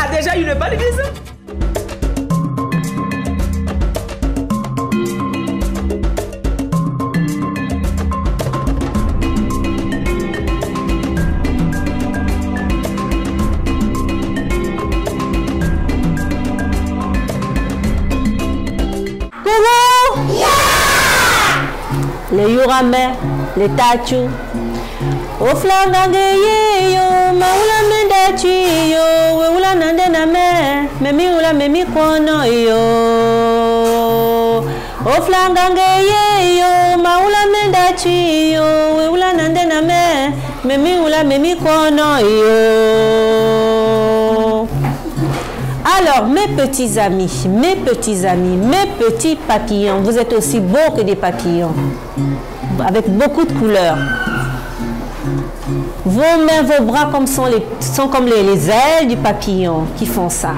a déjà eu le paludisme. Les Yourame, les Tachou. Au flanc yo, maula mendachi yo, weula nandena me, memi ula memi kono yo. Au flanc yo, maula mendachi yo, weula nandena me, memi ula memi kono yo. Alors, mes petits amis, mes petits papillons, vous êtes aussi beaux que des papillons, avec beaucoup de couleurs. Vos mains, vos bras sont comme les ailes du papillon qui font ça.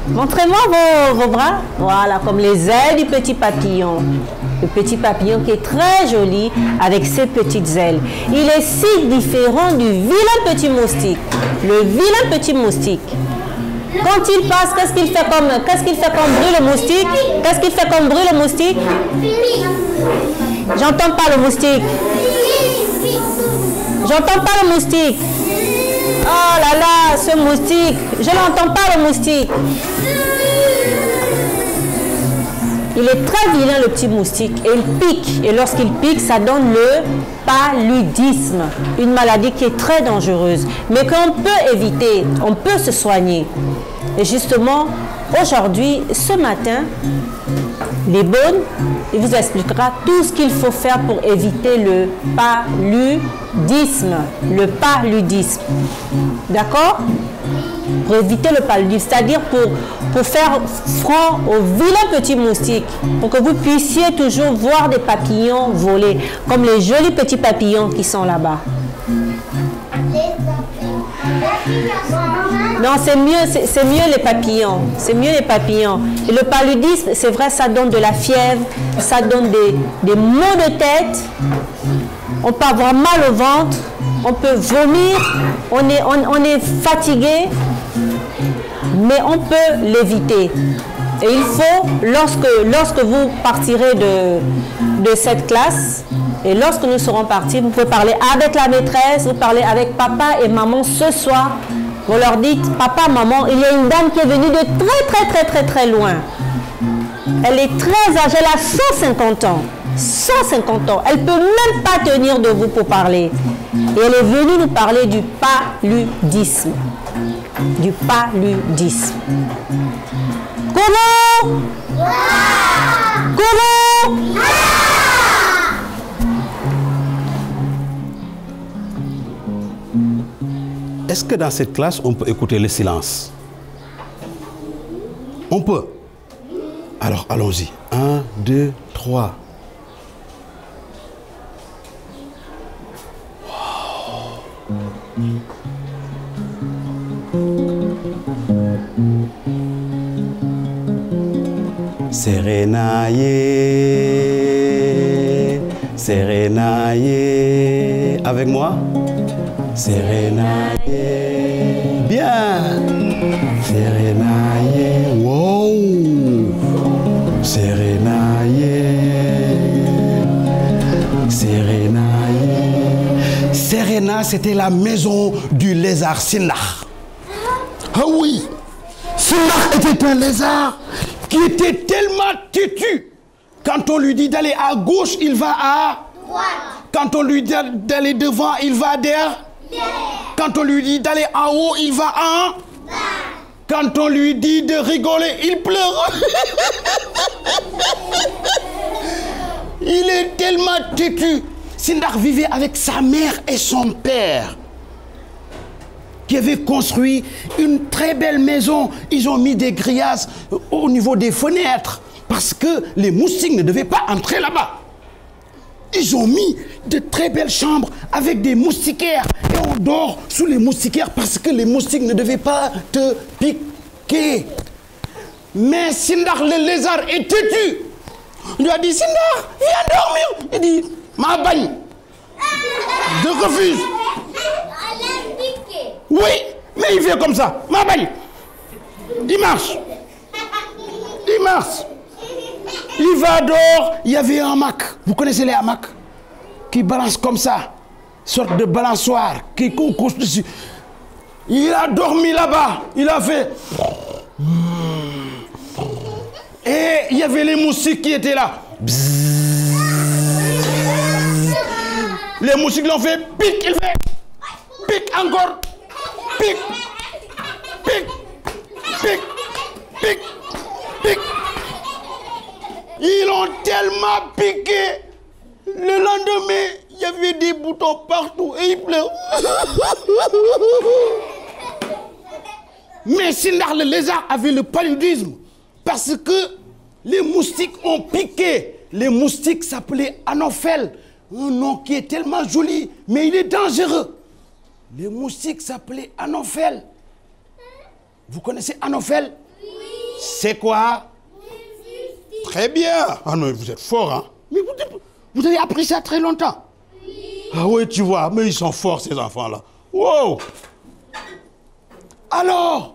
Montrez-moi vos bras. Voilà, comme les ailes du petit papillon. Le petit papillon qui est très joli avec ses petites ailes. Il est si différent du vilain petit moustique. Le vilain petit moustique. Quand il passe, qu'est-ce qu'il fait comme bruit le moustique? Qu'est-ce qu'il fait comme bruit le moustique? J'entends pas le moustique. J'entends pas le moustique. Oh là là, ce moustique. Je n'entends pas le moustique. Il est très vilain le petit moustique et il pique. Et lorsqu'il pique, ça donne le paludisme. Une maladie qui est très dangereuse. Mais qu'on peut éviter, on peut se soigner. Et justement, aujourd'hui, ce matin, les bonnes, il vous expliquera tout ce qu'il faut faire pour éviter le paludisme. Le paludisme. D'accord? Pour éviter le paludisme, c'est-à-dire pour faire front aux vilains petits moustiques, pour que vous puissiez toujours voir des papillons voler, comme les jolis petits papillons qui sont là-bas. Non, c'est mieux les papillons. C'est mieux les papillons. Et le paludisme, c'est vrai, ça donne de la fièvre, ça donne des maux de tête. On peut avoir mal au ventre, on peut vomir, on est fatigué, mais on peut l'éviter. Et il faut, lorsque vous partirez de cette classe, et lorsque nous serons partis, vous pouvez parler avec la maîtresse, vous parlez avec papa et maman ce soir. Vous leur dites, papa, maman, il y a une dame qui est venue de très loin. Elle est très âgée, elle a 150 ans. 150 ans. Elle ne peut même pas tenir debout pour parler. Et elle est venue nous parler du paludisme. Du paludisme. Comment? Comment? Est-ce que dans cette classe, on peut écouter le silence? On peut. Alors, allons-y. 1, 2, 3. Serenaye, Serenaye. Avec moi? Serenaye. Bien. Serenaye. Wow. Serenaye. Serenaye. Serena, c'était la maison du lézard Sindar. Ah oui. Sindar était un lézard qui était tellement têtu. Quand on lui dit d'aller à gauche, il va à droite. Quand on lui dit d'aller devant, il va derrière. Quand on lui dit d'aller en haut, il va en bas. Quand on lui dit de rigoler, il pleure. Il est tellement têtu. Sindar vivait avec sa mère et son père, qui avaient construit une très belle maison. Ils ont mis des grillages au niveau des fenêtres parce que les moustiques ne devaient pas entrer là-bas. Ils ont mis de très belles chambres avec des moustiquaires et on dort sous les moustiquaires parce que les moustiques ne devaient pas te piquer. Mais Sindar le lézard est têtu. On lui a dit, Sindar, viens dormir. Il dit, ma bagne. Je refuse. Oui, mais Et il fait comme ça. Ma bagne. Il marche. Il marche. Il va dehors. Il y avait un hamac. Vous connaissez les hamacs? Qui balancent comme ça. Sorte de balançoire. Qui couche dessus. Il a dormi là-bas. Il a fait... Et il y avait les moustiques qui étaient là. Les moustiques l'ont fait pic, il fait pic encore, pic, pic, pic, pic, pic. Ils l'ont tellement piqué. Le lendemain, il y avait des boutons partout et il pleure. Mais Sindar le lézard avait le paludisme parce que les moustiques ont piqué. Les moustiques s'appelaient Anophèles, un nom qui est tellement joli, mais il est dangereux. Les moustiques s'appelaient Anophèles. Vous connaissez Anophèles? Oui. C'est quoi? Très bien. Ah non, vous êtes fort, hein? Mais vous avez appris ça très longtemps. Oui. Ah oui, tu vois, mais ils sont forts, ces enfants-là. Wow! Alors,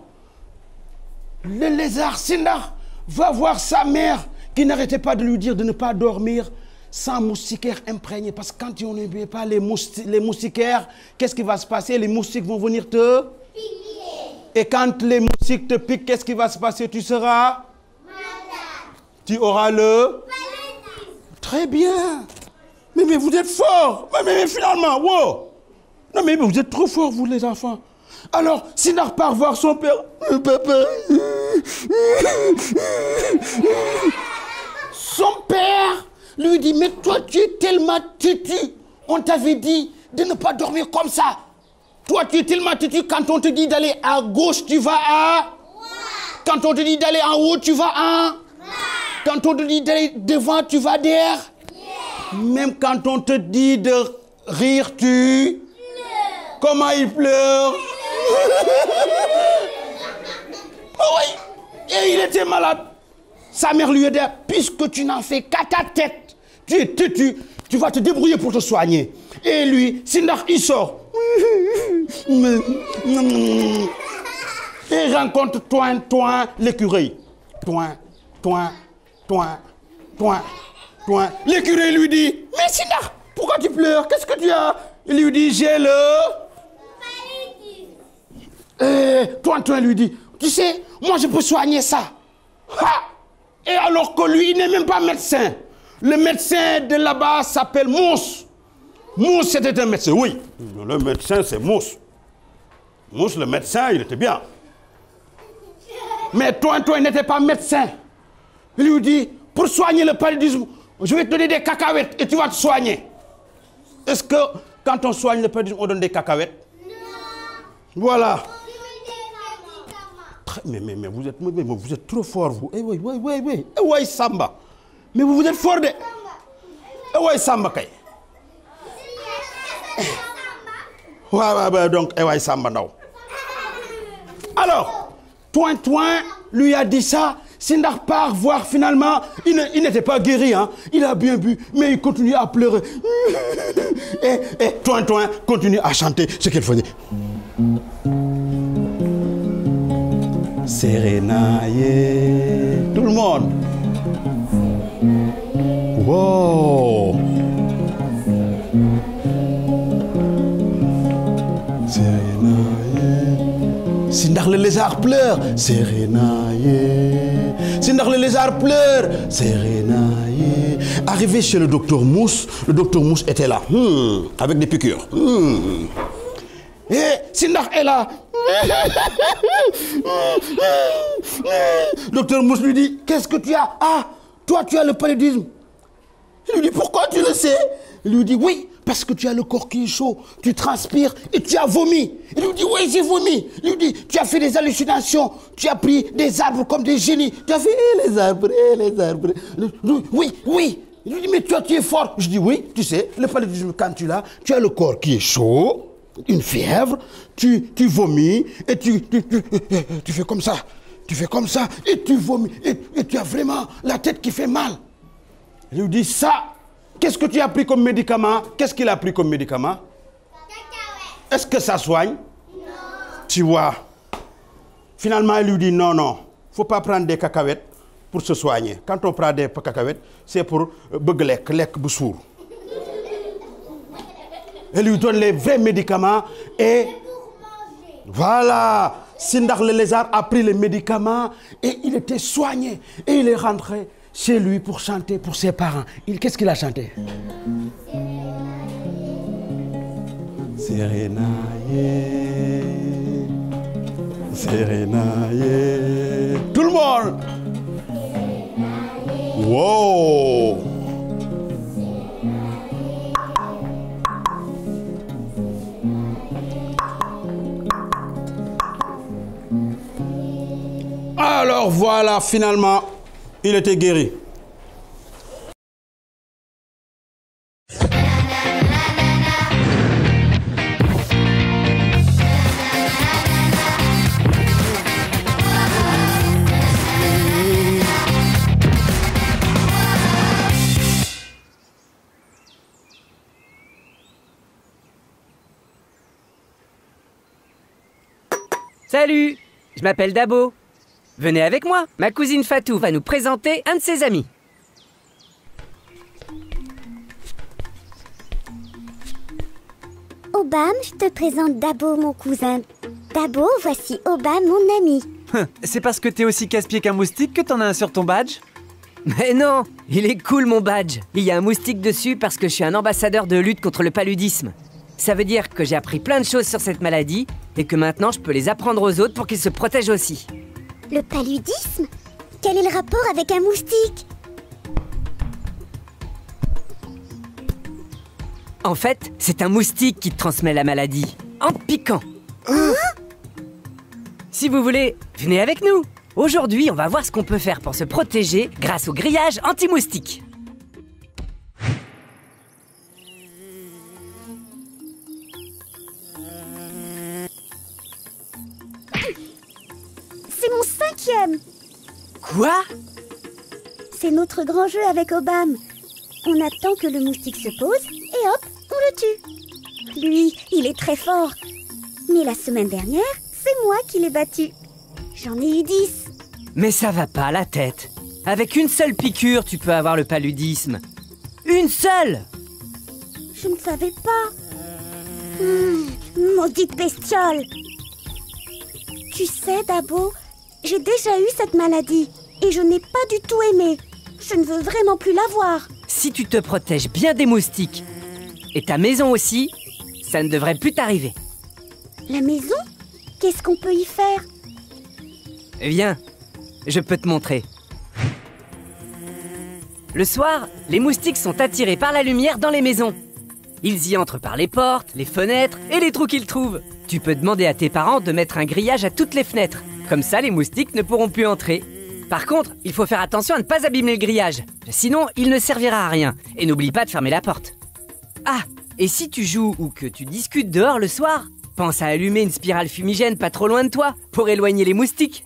le lézard Sindar va voir sa mère qui n'arrêtait pas de lui dire de ne pas dormir sans moustiquaire imprégné. Parce que quand on ne met pas les moustiquaires, qu'est-ce qui va se passer? Les moustiques vont venir te piquer. Et quand les moustiques te piquent, qu'est-ce qui va se passer? Tu seras malade. Tu auras le paludisme. Très bien. Mais vous êtes forts. Mais finalement, wow. Non mais vous êtes trop forts, vous les enfants. Alors, Sindar part voir son père. Papa. Son père lui dit, mais toi, tu es tellement têtu. On t'avait dit de ne pas dormir comme ça. Toi, tu es tellement têtu. Quand on te dit d'aller à gauche, tu vas à... Quand on te dit d'aller en haut, tu vas à... Quand on te dit d'aller devant, tu vas derrière. Même quand on te dit de rire, tu... Comment il pleure? Oh oui. Et il était malade. Sa mère lui a dit, puisque tu n'en fais qu'à ta tête, tu es têtu, tu vas te débrouiller pour te soigner. Et lui, Sindar, il sort. Et il rencontre Toin, l'écureuil. Toin. L'écureuil lui dit, mais Sindar, pourquoi tu pleures? Qu'est-ce que tu as? Il lui dit, j'ai le... Toin lui dit, tu sais, moi je peux soigner ça. Ha! Et alors que lui, il n'est même pas médecin. Le médecin de là-bas s'appelle Mousse. Mousse, c'était un médecin, oui. Le médecin, c'est Mousse. Mousse, le médecin, il était bien. Mais Toin n'était pas médecin. Il lui dit, pour soigner le paludisme, je vais te donner des cacahuètes et tu vas te soigner. Est-ce que quand on soigne le paludisme, on donne des cacahuètes? Non. Voilà. Mais vous êtes trop fort, vous. Eh oui. Eh oui, Samba. Mais vous êtes fort de... Eh oui, Samba, kay. Ouais, donc, eh oui, Samba, non. Alors, Toin lui a dit ça. Sindar part voir finalement, il n'était pas guéri, hein. Il a bien bu, mais il continue à pleurer. Et Toin continue à chanter ce qu'il faisait. Serenaye, tout le monde. Wow. Serenaye. Sindar le lézard pleure. Serenaye. Sindar le lézard pleure. Serenaye. Arrivé chez le docteur Mousse était là, avec des piqûres. Et Sindar est là. Docteur Mousse lui dit, qu'est-ce que tu as? Ah, toi tu as le paludisme. Il lui dit, pourquoi tu le sais? Il lui dit, oui, parce que tu as le corps qui est chaud, tu transpires et tu as vomi. Il lui dit, oui, j'ai vomi. Il lui dit, tu as fait des hallucinations, tu as pris des arbres comme des génies. Tu as fait, les arbres. Oui. Il lui dit, mais toi tu es fort. Je dis, oui, tu sais, le paludisme, quand tu l'as, tu as le corps qui est chaud, une fièvre, tu vomis et tu fais comme ça. Tu fais comme ça et tu vomis et tu as vraiment la tête qui fait mal. Il lui dit ça. Qu'est-ce que tu as pris comme médicament? Qu'est-ce qu'il a pris comme médicament? Est-ce que ça soigne? Non. Tu vois, Finalement, elle lui dit non, non, faut pas prendre des cacahuètes pour se soigner. Quand on prend des cacahuètes, c'est pour bëgg lekk bu suur. Elle lui donne les vrais médicaments et voilà, Sindak le lézard a pris les médicaments et il était soigné. Et il est rentré chez lui pour chanter pour ses parents. Qu'est-ce qu'il a chanté? Serenaye, Serenaye. Tout le monde. Wow. Alors voilà, finalement, il était guéri. Salut, je m'appelle Dabo. Venez avec moi, ma cousine Fatou va nous présenter un de ses amis. Obam, je te présente Dabo, mon cousin. Dabo, voici Obam, mon ami. C'est parce que t'es aussi casse-pied qu'un moustique que t'en as un sur ton badge? Mais non, il est cool mon badge. Il y a un moustique dessus parce que je suis un ambassadeur de lutte contre le paludisme. Ça veut dire que j'ai appris plein de choses sur cette maladie et que maintenant je peux les apprendre aux autres pour qu'ils se protègent aussi. Le paludisme? Quel est le rapport avec un moustique? En fait, c'est un moustique qui te transmet la maladie, en te piquant. Si vous voulez, venez avec nous. Aujourd'hui, on va voir ce qu'on peut faire pour se protéger grâce au grillage anti-moustique. C'est mon 5e. Quoi? C'est notre grand jeu avec Obam. On attend que le moustique se pose et hop, on le tue. Lui, il est très fort. Mais la semaine dernière, c'est moi qui l'ai battu. J'en ai eu 10. Mais ça va pas la tête. Avec une seule piqûre, tu peux avoir le paludisme. Une seule! Je ne savais pas. Maudite bestiole. Tu sais, Dabo, j'ai déjà eu cette maladie et je n'ai pas du tout aimé. Je ne veux vraiment plus l'avoir. Si tu te protèges bien des moustiques, et ta maison aussi, ça ne devrait plus t'arriver. La maison? Qu'est-ce qu'on peut y faire? Viens, je peux te montrer. Le soir, les moustiques sont attirés par la lumière dans les maisons. Ils y entrent par les portes, les fenêtres et les trous qu'ils trouvent. Tu peux demander à tes parents de mettre un grillage à toutes les fenêtres. Comme ça, les moustiques ne pourront plus entrer. Par contre, il faut faire attention à ne pas abîmer le grillage. Sinon, il ne servira à rien. Et n'oublie pas de fermer la porte. Ah, et si tu joues ou que tu discutes dehors le soir, pense à allumer une spirale fumigène pas trop loin de toi pour éloigner les moustiques.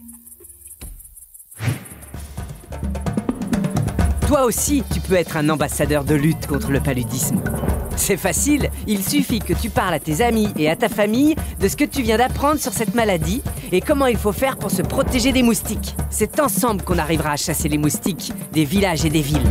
Toi aussi, tu peux être un ambassadeur de lutte contre le paludisme. C'est facile, il suffit que tu parles à tes amis et à ta famille de ce que tu viens d'apprendre sur cette maladie et comment il faut faire pour se protéger des moustiques. C'est ensemble qu'on arrivera à chasser les moustiques des villages et des villes.